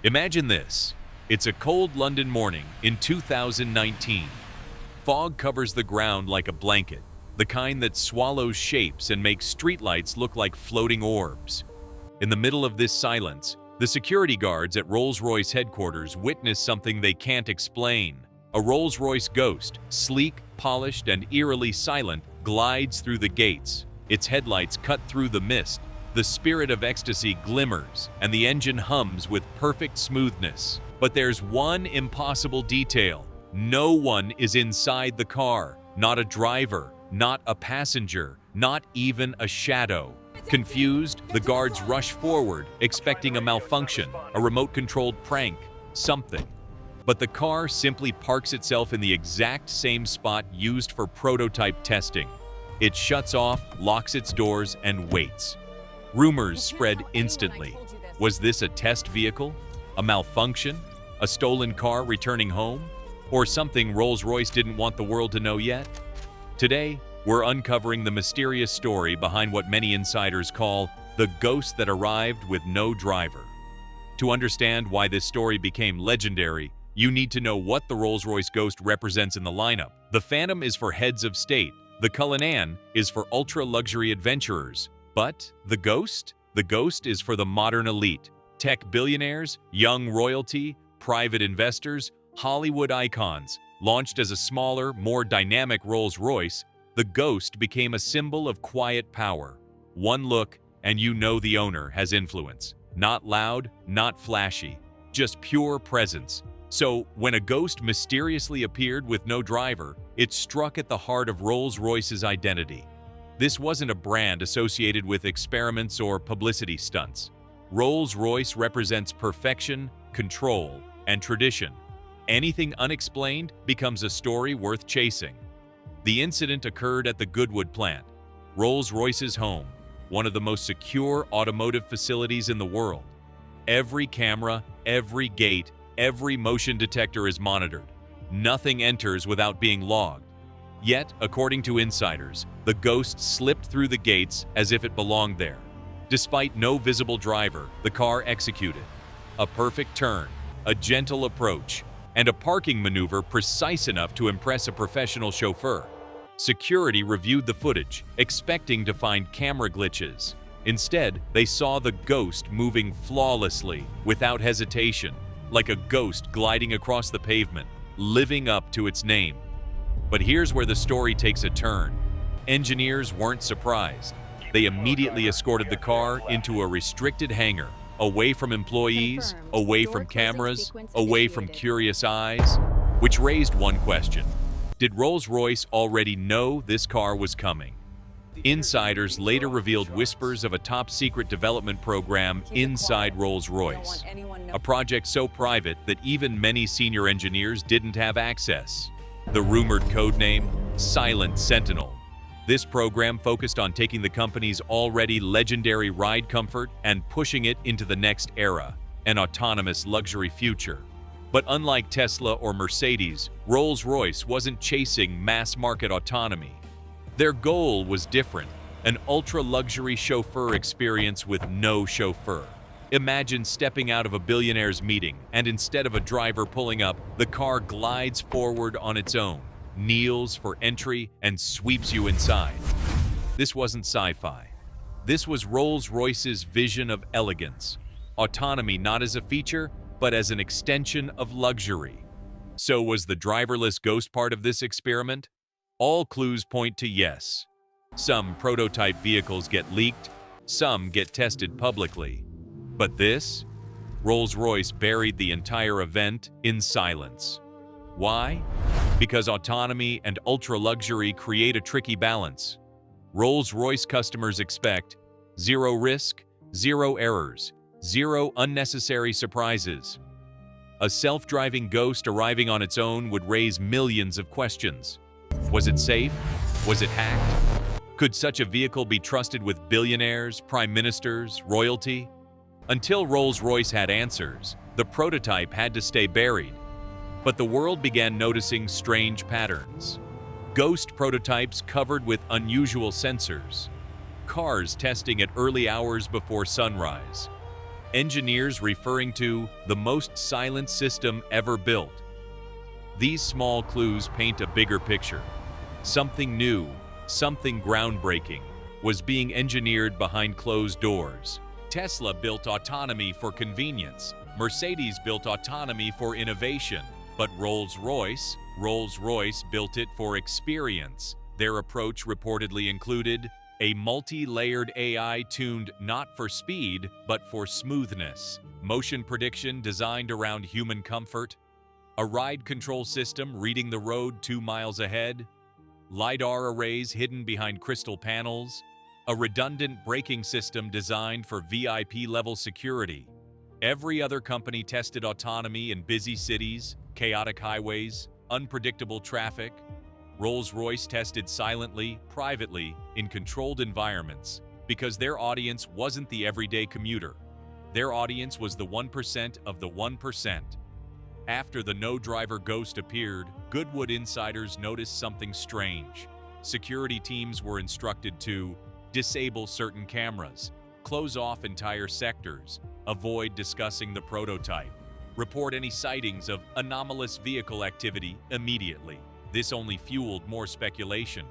Imagine this. It's a cold London morning in 2019. Fog covers the ground like a blanket, the kind that swallows shapes and makes streetlights look like floating orbs. In the middle of this silence, the security guards at Rolls-Royce headquarters witness something they can't explain. A Rolls-Royce Ghost, sleek, polished, and eerily silent, glides through the gates. Its headlights cut through the mist. The spirit of ecstasy glimmers, and the engine hums with perfect smoothness. But there's one impossible detail. No one is inside the car. Not a driver, not a passenger, not even a shadow. Confused, the guards rush forward, expecting a malfunction, a remote-controlled prank, something. But the car simply parks itself in the exact same spot used for prototype testing. It shuts off, locks its doors, and waits. Rumors spread instantly. Was this a test vehicle? A malfunction? A stolen car returning home? Or something Rolls-Royce didn't want the world to know yet? Today, we're uncovering the mysterious story behind what many insiders call the ghost that arrived with no driver. To understand why this story became legendary, you need to know what the Rolls-Royce Ghost represents in the lineup. The Phantom is for heads of state. The Cullinan is for ultra-luxury adventurers. But the Ghost? The Ghost is for the modern elite. Tech billionaires, young royalty, private investors, Hollywood icons. Launched as a smaller, more dynamic Rolls-Royce, the Ghost became a symbol of quiet power. One look, and you know the owner has influence. Not loud, not flashy, just pure presence. So, when a Ghost mysteriously appeared with no driver, it struck at the heart of Rolls-Royce's identity. This wasn't a brand associated with experiments or publicity stunts. Rolls-Royce represents perfection, control, and tradition. Anything unexplained becomes a story worth chasing. The incident occurred at the Goodwood plant, Rolls-Royce's home, one of the most secure automotive facilities in the world. Every camera, every gate, every motion detector is monitored. Nothing enters without being logged. Yet, according to insiders, the Ghost slipped through the gates as if it belonged there. Despite no visible driver, the car executed a perfect turn, a gentle approach, and a parking maneuver precise enough to impress a professional chauffeur. Security reviewed the footage, expecting to find camera glitches. Instead, they saw the Ghost moving flawlessly, without hesitation, like a ghost gliding across the pavement, living up to its name. But here's where the story takes a turn. Engineers weren't surprised. They immediately escorted the car into a restricted hangar, away from employees, away from cameras, away from curious eyes, which raised one question. Did Rolls-Royce already know this car was coming? Insiders later revealed whispers of a top-secret development program inside Rolls-Royce, a project so private that even many senior engineers didn't have access. The rumored codename, Silent Sentinel. This program focused on taking the company's already legendary ride comfort and pushing it into the next era, an autonomous luxury future. But unlike Tesla or Mercedes, Rolls-Royce wasn't chasing mass-market autonomy. Their goal was different, an ultra-luxury chauffeur experience with no chauffeur. Imagine stepping out of a billionaire's meeting, and instead of a driver pulling up, the car glides forward on its own, kneels for entry, and sweeps you inside. This wasn't sci-fi. This was Rolls-Royce's vision of elegance. Autonomy not as a feature, but as an extension of luxury. So was the driverless Ghost part of this experiment? All clues point to yes. Some prototype vehicles get leaked, some get tested publicly. But this? Rolls-Royce buried the entire event in silence. Why? Because autonomy and ultra-luxury create a tricky balance. Rolls-Royce customers expect zero risk, zero errors, zero unnecessary surprises. A self-driving Ghost arriving on its own would raise millions of questions. Was it safe? Was it hacked? Could such a vehicle be trusted with billionaires, prime ministers, royalty? Until Rolls-Royce had answers, the prototype had to stay buried. But the world began noticing strange patterns. Ghost prototypes covered with unusual sensors. Cars testing at early hours before sunrise. engineers referring to the most silent system ever built. These small clues paint a bigger picture. Something new, something groundbreaking, was being engineered behind closed doors. Tesla built autonomy for convenience. Mercedes built autonomy for innovation. But Rolls-Royce built it for experience. Their approach reportedly included a multi-layered AI tuned not for speed, but for smoothness, motion prediction designed around human comfort, a ride control system reading the road 2 miles ahead, LiDAR arrays hidden behind crystal panels, a redundant braking system designed for VIP-level security. Every other company tested autonomy in busy cities, chaotic highways, unpredictable traffic. Rolls-Royce tested silently, privately, in controlled environments, because their audience wasn't the everyday commuter. Their audience was the 1% of the 1%. After the no-driver Ghost appeared, Goodwood insiders noticed something strange. Security teams were instructed to disable certain cameras, close off entire sectors, avoid discussing the prototype, report any sightings of anomalous vehicle activity immediately. This only fueled more speculation.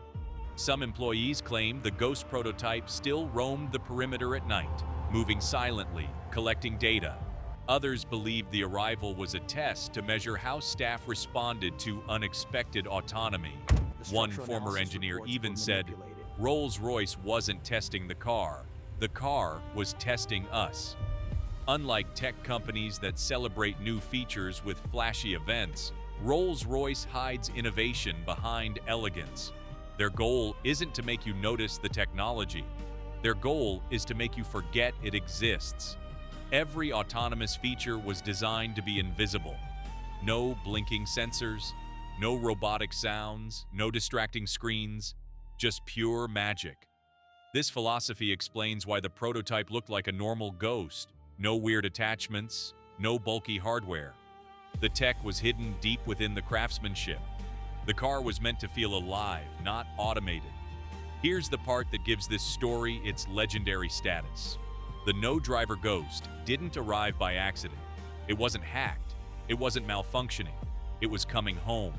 Some employees claimed the Ghost prototype still roamed the perimeter at night, moving silently, collecting data. Others believed the arrival was a test to measure how staff responded to unexpected autonomy. One former engineer even said, Rolls-Royce wasn't testing the car was testing us. Unlike tech companies that celebrate new features with flashy events, Rolls-Royce hides innovation behind elegance. Their goal isn't to make you notice the technology. Their goal is to make you forget it exists. Every autonomous feature was designed to be invisible. No blinking sensors, no robotic sounds, no distracting screens, just pure magic. This philosophy explains why the prototype looked like a normal Ghost. No weird attachments, no bulky hardware. The tech was hidden deep within the craftsmanship. The car was meant to feel alive, not automated. Here's the part that gives this story its legendary status. The no-driver Ghost didn't arrive by accident. It wasn't hacked. It wasn't malfunctioning. It was coming home.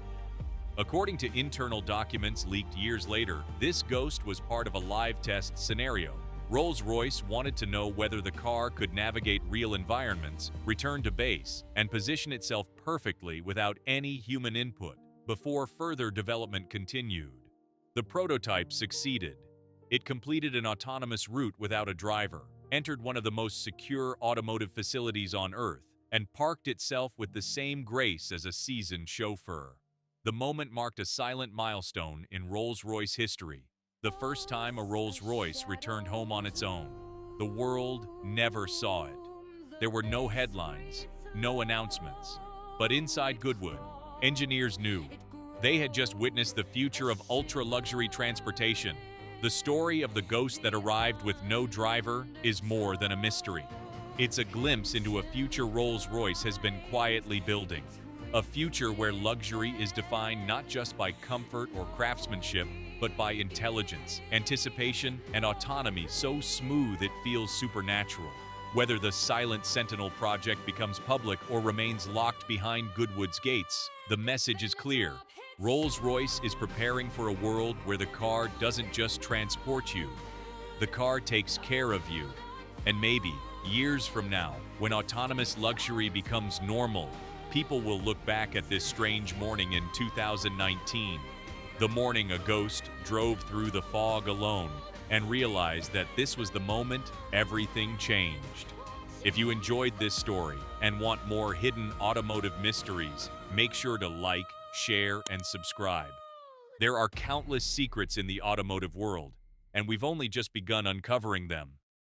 According to internal documents leaked years later, this Ghost was part of a live test scenario. Rolls-Royce wanted to know whether the car could navigate real environments, return to base, and position itself perfectly without any human input before further development continued. The prototype succeeded. It completed an autonomous route without a driver, entered one of the most secure automotive facilities on Earth, and parked itself with the same grace as a seasoned chauffeur. The moment marked a silent milestone in Rolls-Royce history. The first time a Rolls-Royce returned home on its own. The world never saw it. There were no headlines, no announcements. But inside Goodwood, engineers knew. They had just witnessed the future of ultra-luxury transportation. The story of the Ghost that arrived with no driver is more than a mystery. It's a glimpse into a future Rolls-Royce has been quietly building. A future where luxury is defined not just by comfort or craftsmanship, but by intelligence, anticipation, and autonomy so smooth it feels supernatural. Whether the silent Sentinel project becomes public or remains locked behind Goodwood's gates, the message is clear. Rolls-Royce is preparing for a world where the car doesn't just transport you. The car takes care of you. And maybe, years from now, when autonomous luxury becomes normal, people will look back at this strange morning in 2019. The morning a Ghost drove through the fog alone and realized that this was the moment everything changed. If you enjoyed this story and want more hidden automotive mysteries, make sure to like, share, and subscribe. There are countless secrets in the automotive world, and we've only just begun uncovering them.